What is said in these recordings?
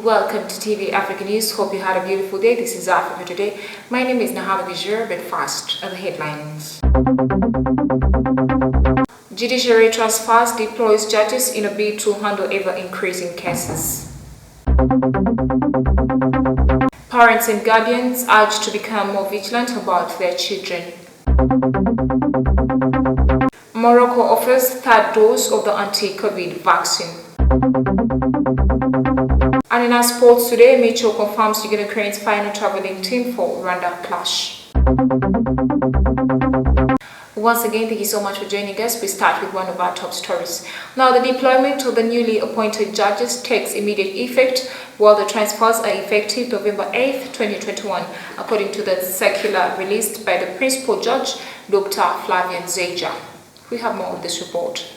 Welcome to TV Africa News. Hope you had a beautiful day. This is Africa Today. My name is Nahama Gajir, but first are the headlines. Judiciary transfers deploys judges in a bid to handle ever-increasing cases. Parents and guardians urged to become more vigilant about their children. Morocco offers third dose of the anti-COVID vaccine. And in our sports today, Mitchell confirms Uganda Cranes final traveling team for Rwanda clash. Once again, thank you so much for joining us. We start with one of our top stories. Now, the deployment of the newly appointed judges takes immediate effect, while the transfers are effective November 8th, 2021, according to the circular released by the principal judge, Dr. Flavian Nzeija. We have more of this report.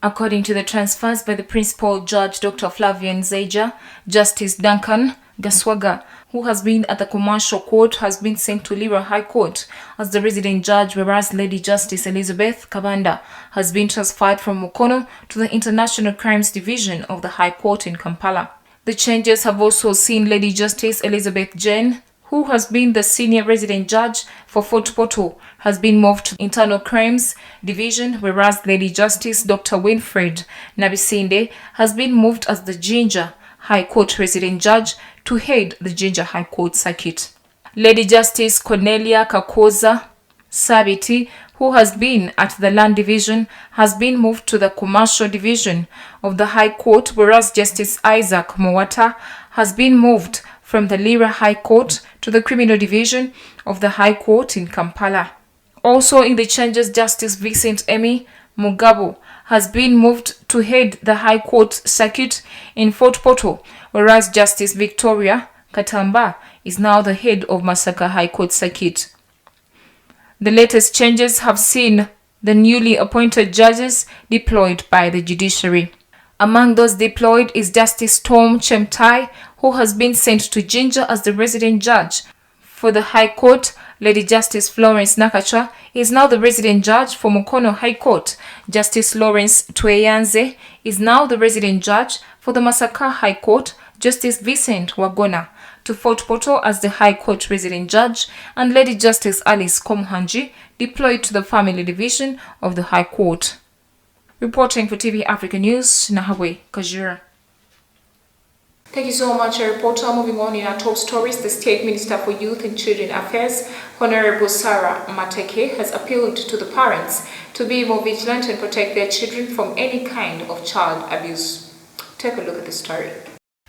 According to the transfers by the principal judge, Dr. Flavian Nzeija, Justice Duncan Gaswaga, who has been at the commercial court, has been sent to Lira High Court as the resident judge, whereas Lady Justice Elizabeth Kabanda has been transferred from Mukono to the International Crimes Division of the High Court in Kampala. The changes have also seen Lady Justice Elizabeth Jane, who has been the senior resident judge for Fort Portal, has been moved to Internal Crimes Division, whereas Lady Justice Dr. Winfred Nabisinde has been moved as the Jinja High Court resident judge to head the Jinja High Court circuit. Lady Justice Cornelia Kakoza Sabiti, who has been at the Land Division, has been moved to the Commercial Division of the High Court, whereas Justice Isaac Mowata has been moved from the Lira High Court to the Criminal Division of the High Court in Kampala. Also in the changes, Justice Vincent Emmy Mugabo has been moved to head the High Court circuit in Fort Portal, whereas Justice Victoria Katamba is now the head of Masaka High Court circuit. The latest changes have seen the newly appointed judges deployed by the judiciary. Among those deployed is Justice Tom Chemtai, who has been sent to Jinja as the resident judge. For the High Court, Lady Justice Florence Nakacha is now the resident judge for Mukono High Court. Justice Lawrence Tweyanze is now the resident judge for the Masaka High Court. Justice Vincent Wagona to Fort Portal as the High Court resident judge, and Lady Justice Alice Komuhanji deployed to the Family Division of the High Court. Reporting for TV Africa News, Nahawe Kajira. Thank you so much, reporter. Moving on in our top stories, the State Minister for Youth and Children Affairs, Honorable Sarah Mateke, has appealed to the parents to be more vigilant and protect their children from any kind of child abuse. Take a look at the story.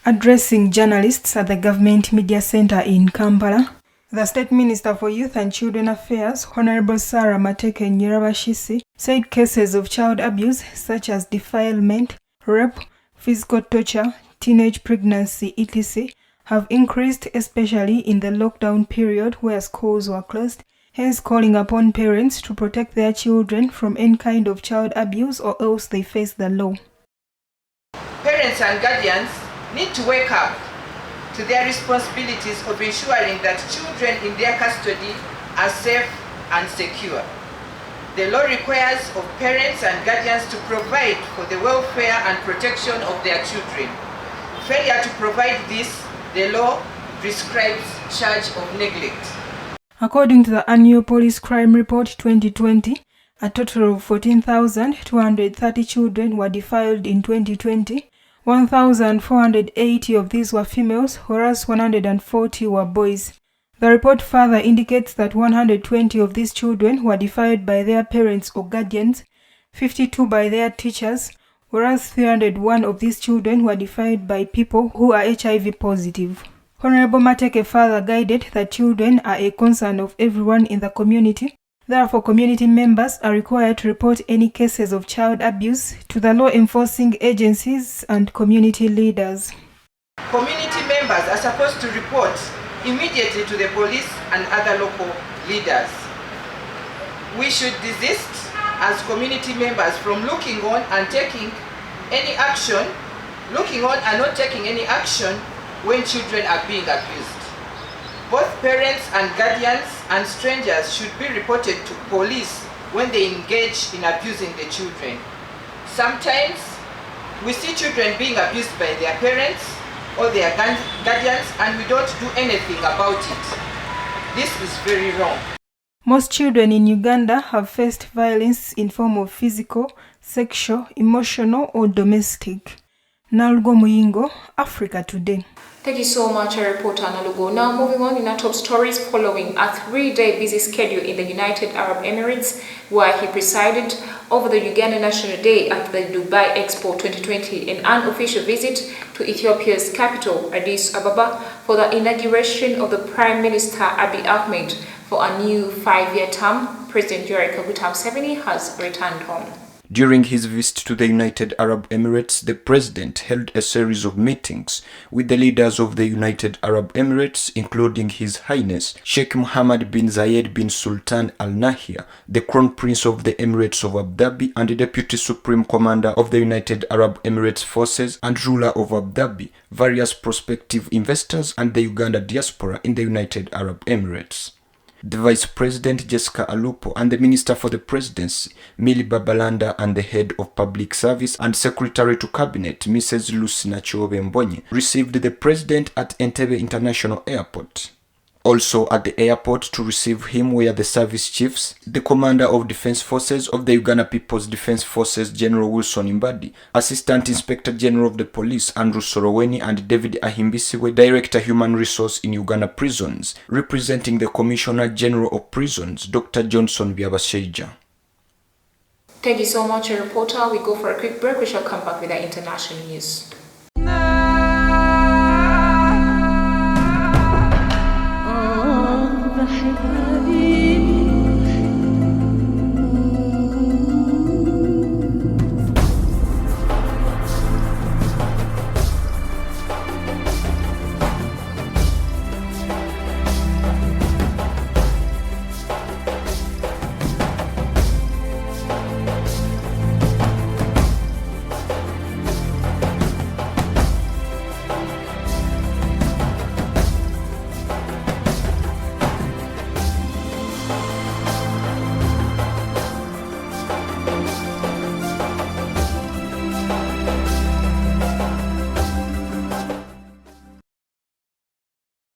Addressing journalists at the Government Media Center in Kampala, the State Minister for Youth and Children Affairs, Honorable Sarah Mateke Nyirabashisi, said cases of child abuse such as defilement, rape, physical torture, teenage pregnancy, etc. have increased, especially in the lockdown period where schools were closed, hence calling upon parents to protect their children from any kind of child abuse or else they face the law. Parents and guardians need to wake up to their responsibilities of ensuring that children in their custody are safe and secure. The law requires of parents and guardians to provide for the welfare and protection of their children. Failure to provide this, the law prescribes charge of neglect. According to the Annual Police Crime Report 2020, a total of 14,230 children were defiled in 2020. 1,480 of these were females, whereas 140 were boys. The report further indicates that 120 of these children were defiled by their parents or guardians, 52 by their teachers, whereas 301 of these children were defiled by people who are HIV positive. Honorable Mateke further guided that children are a concern of everyone in the community. Therefore, community members are required to report any cases of child abuse to the law enforcing agencies and community leaders. Community members are supposed to report immediately to the police and other local leaders. We should desist as community members from looking on and taking any action, looking on and not taking any action when children are being abused. Both parents and guardians and strangers should be reported to police when they engage in abusing the children. Sometimes we see children being abused by their parents, or their guardians, and we don't do anything about it. This is very wrong. Most children in Uganda have faced violence in form of physical, sexual, emotional or domestic. Nalugo Muyingo, Africa Today. Thank you so much, reporter Nalugo. Now moving on in our top stories, following a 3-day busy schedule in the United Arab Emirates, where he presided over the Uganda National Day at the Dubai Expo 2020, an unofficial visit to Ethiopia's capital, Addis Ababa, for the inauguration of the Prime Minister Abiy Ahmed for a new 5-year term. President Yoweri Kaguta Museveni has returned home. During his visit to the United Arab Emirates, the president held a series of meetings with the leaders of the United Arab Emirates, including His Highness Sheikh Mohammed bin Zayed bin Sultan Al Nahyan, the Crown Prince of the Emirates of Abu Dhabi and the Deputy Supreme Commander of the United Arab Emirates Forces and ruler of Abu Dhabi, various prospective investors and the Uganda diaspora in the United Arab Emirates. The Vice President Jessica Alupo and the Minister for the Presidency Millie Babalanda and the Head of Public Service and Secretary to Cabinet Mrs. Lucy Nachobe Mbonye received the President at Entebbe International Airport. Also at the airport to receive him were the service chiefs, the Commander of Defense Forces of the Uganda People's Defense Forces General Wilson Mbadi, Assistant Inspector General of the Police Andrew Soroweni, and David Ahimbisiwe, Director Human Resource in Uganda Prisons, representing the Commissioner General of Prisons Dr. Johnson Byabashaija. Thank you so much, reporter. We go for a quick break. We shall come back with our international news.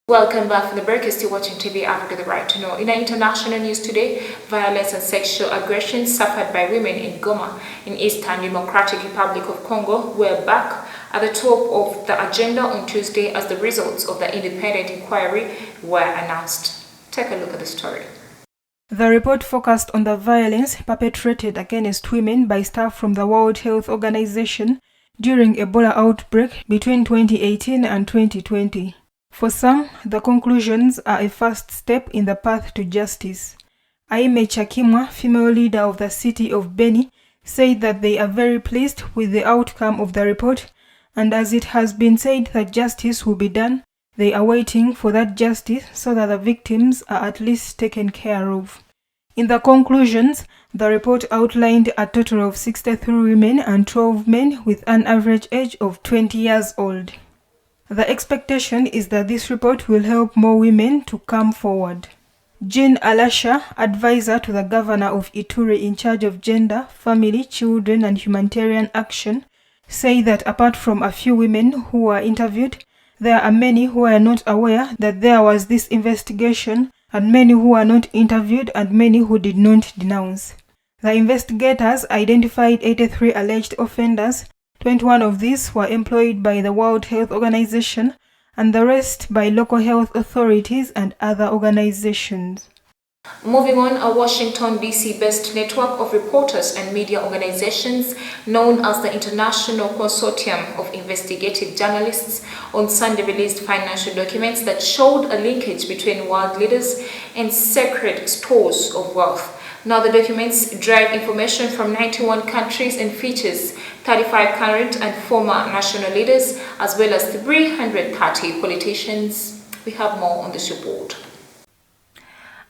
Welcome back from the break. You're still watching TV Africa, the right to know. In our international news today, violence and sexual aggression suffered by women in Goma, in Eastern Democratic Republic of Congo, were back at the top of the agenda on Tuesday as the results of the independent inquiry were announced. Take a look at the story. The report focused on the violence perpetrated against women by staff from the World Health Organization during Ebola outbreak between 2018 and 2020. For some, the conclusions are a first step in the path to justice. Aime Chakimwa, female leader of the city of Beni, said that they are very pleased with the outcome of the report, and as it has been said that justice will be done, they are waiting for that justice so that the victims are at least taken care of. In the conclusions, the report outlined a total of 63 women and 12 men with an average age of 20 years old. The expectation is that this report will help more women to come forward. Jean Alasha, advisor to the governor of Ituri in charge of gender, family, children and humanitarian action, say that apart from a few women who were interviewed, there are many who are not aware that there was this investigation, and many who are not interviewed and many who did not denounce. The investigators identified 83 alleged offenders. 21 of these were employed by the World Health Organization and the rest by local health authorities and other organizations. Moving on, a Washington, D.C.-based network of reporters and media organizations known as the International Consortium of Investigative Journalists on Sunday released financial documents that showed a linkage between world leaders and sacred stores of wealth. Now, the documents derive information from 91 countries and features 35 current and former national leaders, as well as 330 politicians. We have more on this report.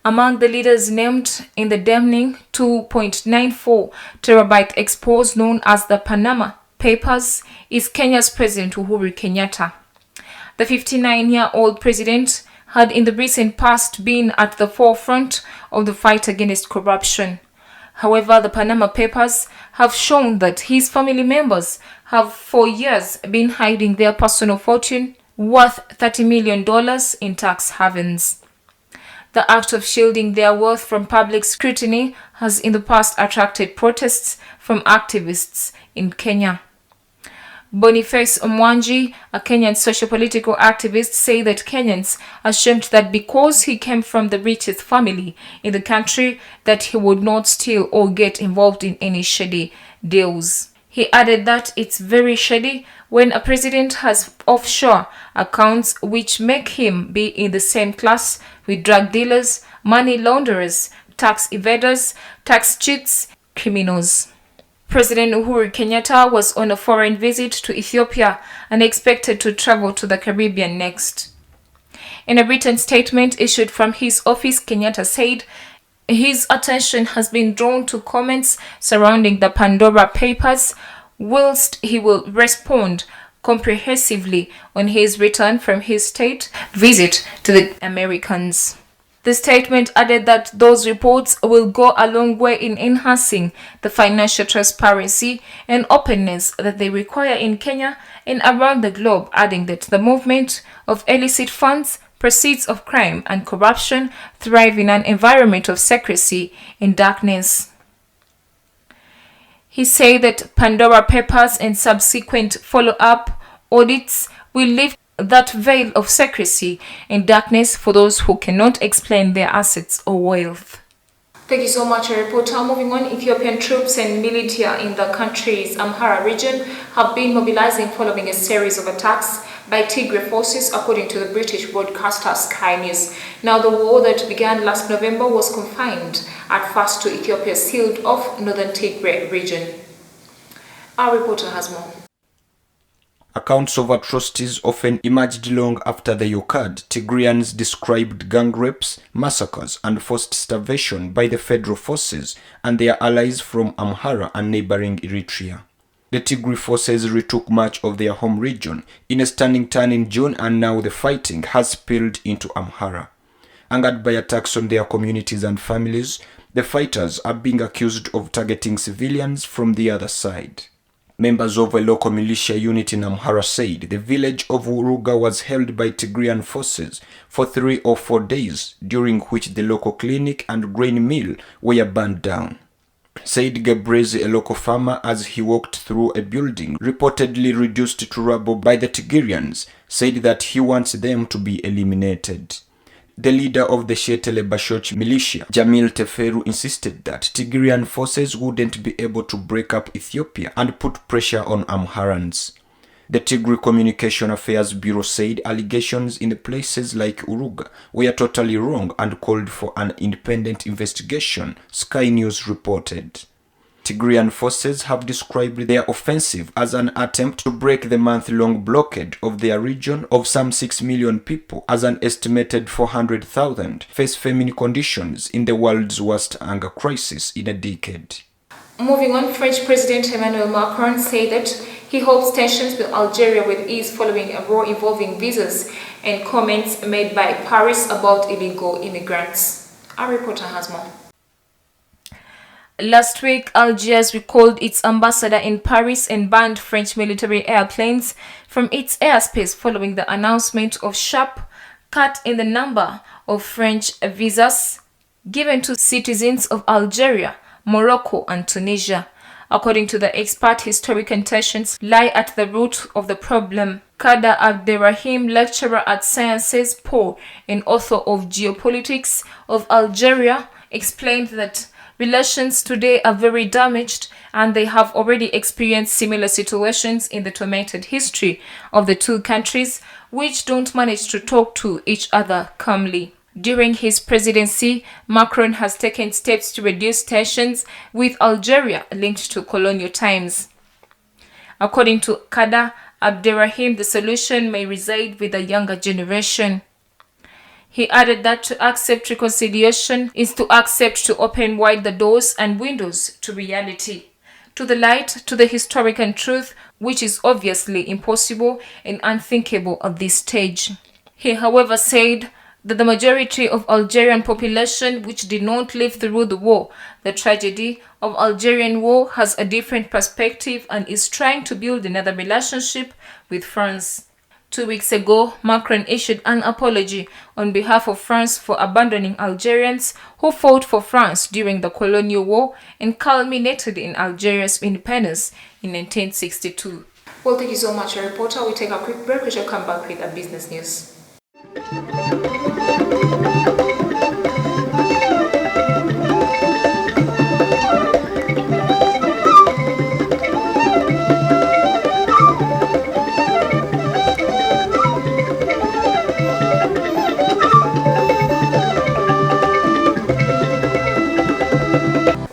Among the leaders named in the damning 2.94 terabyte expose known as the Panama Papers is Kenya's President Uhuru Kenyatta. The 59-year-old president had in the recent past been at the forefront of the fight against corruption. However, the Panama Papers have shown that his family members have for years been hiding their personal fortune worth $30 million in tax havens. The act of shielding their wealth from public scrutiny has in the past attracted protests from activists in Kenya. Boniface Mwangi, a Kenyan socio-political activist, say that Kenyans assumed that because he came from the richest family in the country that he would not steal or get involved in any shady deals. He added that it's very shady when a president has offshore accounts which make him be in the same class with drug dealers, money launderers, tax evaders, tax cheats, criminals. President Uhuru Kenyatta was on a foreign visit to Ethiopia and expected to travel to the Caribbean next. In a written statement issued from his office, Kenyatta said his attention has been drawn to comments surrounding the Pandora Papers, whilst he will respond comprehensively on his return from his state visit to the Americans. The statement added that those reports will go a long way in enhancing the financial transparency and openness that they require in Kenya and around the globe, adding that the movement of illicit funds, proceeds of crime and corruption thrive in an environment of secrecy and darkness. He said that Pandora Papers and subsequent follow-up audits will lift that veil of secrecy and darkness for those who cannot explain their assets or wealth. Thank you so much, reporter. Moving on, Ethiopian troops and militia in the country's Amhara region have been mobilizing following a series of attacks by Tigray forces, according to the British broadcaster Sky News. Now, the war that began last November was confined at first to Ethiopia's sealed-off northern Tigray region. Our reporter has more. Accounts of atrocities often emerged long after they occurred. Tigrayans described gang rapes, massacres, and forced starvation by the federal forces and their allies from Amhara and neighboring Eritrea. The Tigray forces retook much of their home region in a stunning turn in June, and now the fighting has spilled into Amhara. Angered by attacks on their communities and families, the fighters are being accused of targeting civilians from the other side. Members of a local militia unit in Amhara said the village of Uruga was held by Tigrayan forces for 3 or 4 days, during which the local clinic and grain mill were burned down. Said Gabrezi, a local farmer, as he walked through a building reportedly reduced to rubble by the Tigrayans, said that he wants them to be eliminated. The leader of the Shetele Bashoch militia, Jamil Teferu, insisted that Tigrayan forces wouldn't be able to break up Ethiopia and put pressure on Amharans. The Tigray Communication Affairs Bureau said allegations in places like Uruga were totally wrong and called for an independent investigation, Sky News reported. Tigrayan forces have described their offensive as an attempt to break the month-long blockade of their region of some 6 million people, as an estimated 400,000 face famine conditions in the world's worst hunger crisis in a decade. Moving on, French President Emmanuel Macron said that he hopes tensions with Algeria will ease following a war involving visas and comments made by Paris about illegal immigrants. Our reporter has more. Last week, Algiers recalled its ambassador in Paris and banned French military airplanes from its airspace following the announcement of sharp cut in the number of French visas given to citizens of Algeria, Morocco, and Tunisia. According to the expert, historical tensions lie at the root of the problem. Kader Abderrahim, lecturer at Sciences Po and author of Geopolitics of Algeria, explained that relations today are very damaged, and they have already experienced similar situations in the tormented history of the two countries, which don't manage to talk to each other calmly. During his presidency, Macron has taken steps to reduce tensions with Algeria linked to colonial times. According to Kader Abderrahim, the solution may reside with the younger generation. He added that to accept reconciliation is to accept to open wide the doors and windows to reality, to the light, to the historical truth, which is obviously impossible and unthinkable at this stage. He, however, said that the majority of Algerian population which did not live through the war, the tragedy of Algerian war, has a different perspective and is trying to build another relationship with France. 2 weeks ago, Macron issued an apology on behalf of France for abandoning Algerians who fought for France during the colonial war and culminated in Algeria's independence in 1962. Well, thank you so much, reporter. We take a quick break. We shall come back with the business news.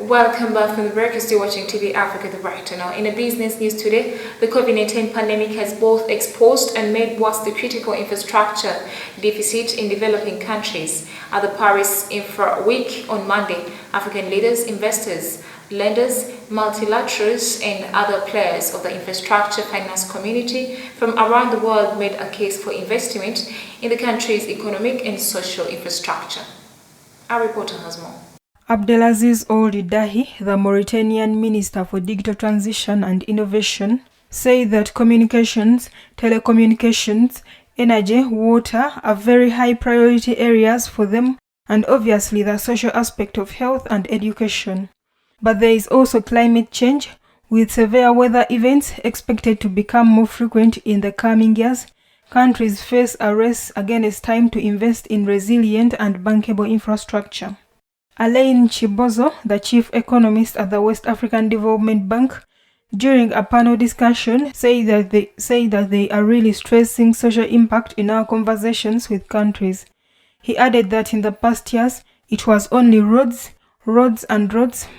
Welcome back from the break. You're still watching TV Africa The Right. Now, in the business news today, the COVID-19 pandemic has both exposed and made worse the critical infrastructure deficit in developing countries. At the Paris Infra Week on Monday, African leaders, investors, lenders, multilaterals, and other players of the infrastructure finance community from around the world made a case for investment in the country's economic and social infrastructure. Our reporter has more. Abdelaziz Ould Dahi, the Mauritanian Minister for Digital Transition and Innovation, said that communications, telecommunications, energy, water are very high priority areas for them, and obviously the social aspect of health and education. But there is also climate change, with severe weather events expected to become more frequent in the coming years. Countries face a race against time to invest in resilient and bankable infrastructure. Alain Chibozo, the chief economist at the West African Development Bank, during a panel discussion, said that they are really stressing social impact in our conversations with countries. He added that in the past years, it was only roads,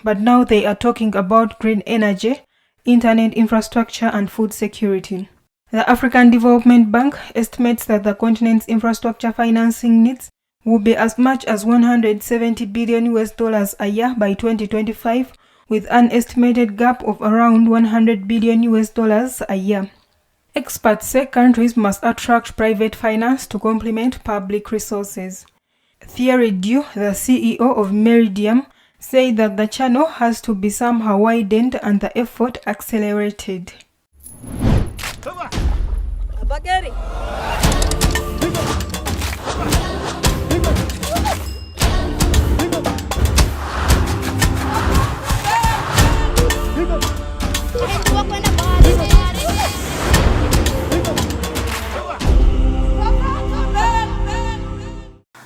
but now they are talking about green energy, internet infrastructure, and food security. The African Development Bank estimates that the continent's infrastructure financing needs will be as much as $170 billion a year by 2025, with an estimated gap of around $100 billion a year. Experts say countries must attract private finance to complement public resources. Thierry Dieu, the CEO of Meridiam, said that the channel has to be somehow widened and the effort accelerated.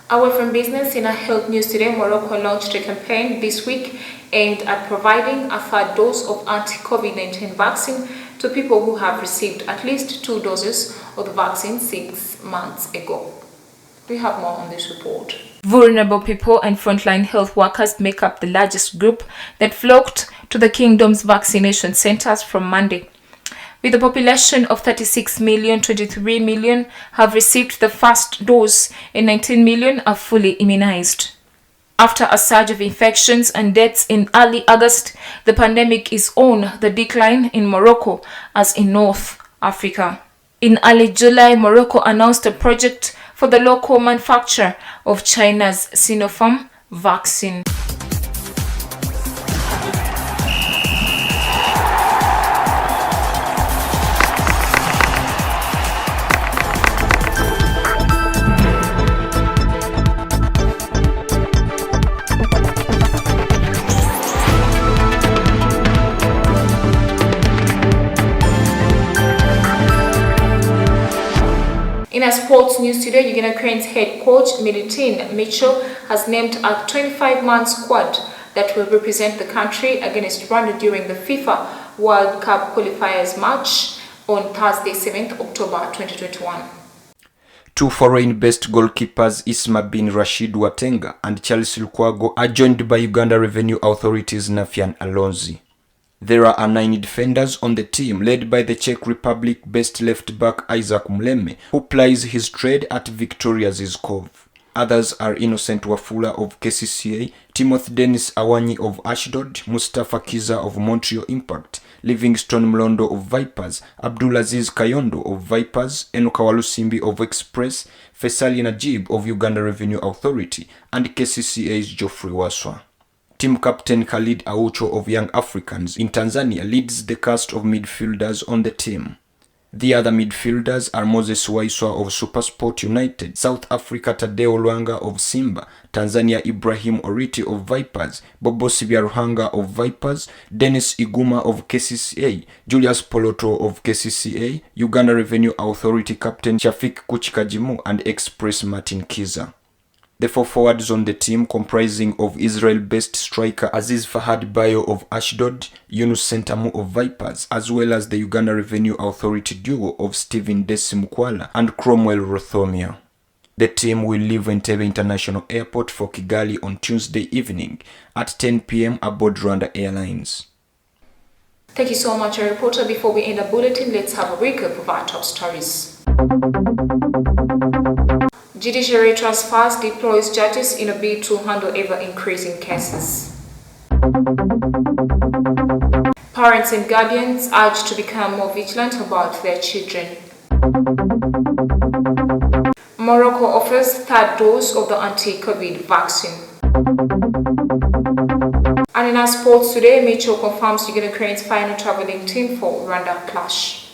Away from business, in our health news today, Morocco launched a campaign this week aimed at providing a third dose of anti-COVID-19 vaccine to people who have received at least 2 doses of the vaccine 6 months ago. We have more on this report. Vulnerable people and frontline health workers make up the largest group that flocked to the kingdom's vaccination centers from Monday. With a population of 36 million, 23 million have received the first dose and 19 million are fully immunized. After a surge of infections and deaths in early August, the pandemic is on the decline in Morocco as in North Africa. In early July, Morocco announced a project for the local manufacture of China's Sinopharm vaccine. In our sports news today, Uganda Cranes head coach Milutin Mitchell has named a 25-man squad that will represent the country against Rwanda during the FIFA World Cup qualifiers match on Thursday, 7th October 2021. Two foreign-based goalkeepers Isma bin Rashid Watenga and Charles Lukwago are joined by Uganda Revenue Authority's Nafian Alonzi. There are 9 defenders on the team, led by the Czech Republic-based left-back Isaac Muleme, who plies his trade at Victoria Zizkov. Others are Innocent Wafula of KCCA, Timothy Dennis Awanyi of Ashdod, Mustafa Kiza of Montreal Impact, Livingstone Mlondo of Vipers, Abdulaziz Kayondo of Vipers, Enoka Walusimbi of Express, Fesali Najib of Uganda Revenue Authority, and KCCA's Geoffrey Waswa. Team captain Khalid Aucho of Young Africans in Tanzania leads the cast of midfielders on the team. The other midfielders are Moses Waiswa of Supersport United, South Africa Tadeo Lwanga of Simba, Tanzania Ibrahim Oriti of Vipers, Bobo Sibiaruhanga of Vipers, Dennis Iguma of KCCA, Julius Poloto of KCCA, Uganda Revenue Authority captain Shafik Kuchikajimu, and Express Martin Kiza. The four forwards on the team comprising of Israel-based striker Aziz Fahad Bayo of Ashdod, Yunus Sentamu of Vipers, as well as the Uganda Revenue Authority duo of Stephen Desi Mukwala and Cromwell Rothomia. The team will leave Entebbe International Airport for Kigali on Tuesday evening at 10 p.m. aboard Rwanda Airlines. Thank you so much, our reporter. Before we end the bulletin, let's have a recap of our top stories. Judiciary transfers deploys judges in a bid to handle ever-increasing cases. Parents and guardians urged to become more vigilant about their children. Morocco offers third dose of the anti-COVID vaccine. And in our sports today, Mitchell confirms Uganda Cranes' final traveling team for Rwanda clash.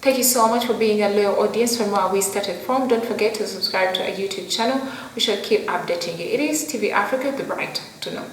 Thank you so much for being a loyal audience from where we started from. Don't forget to subscribe to our YouTube channel. We shall keep updating you. It is TV Africa, the right to know.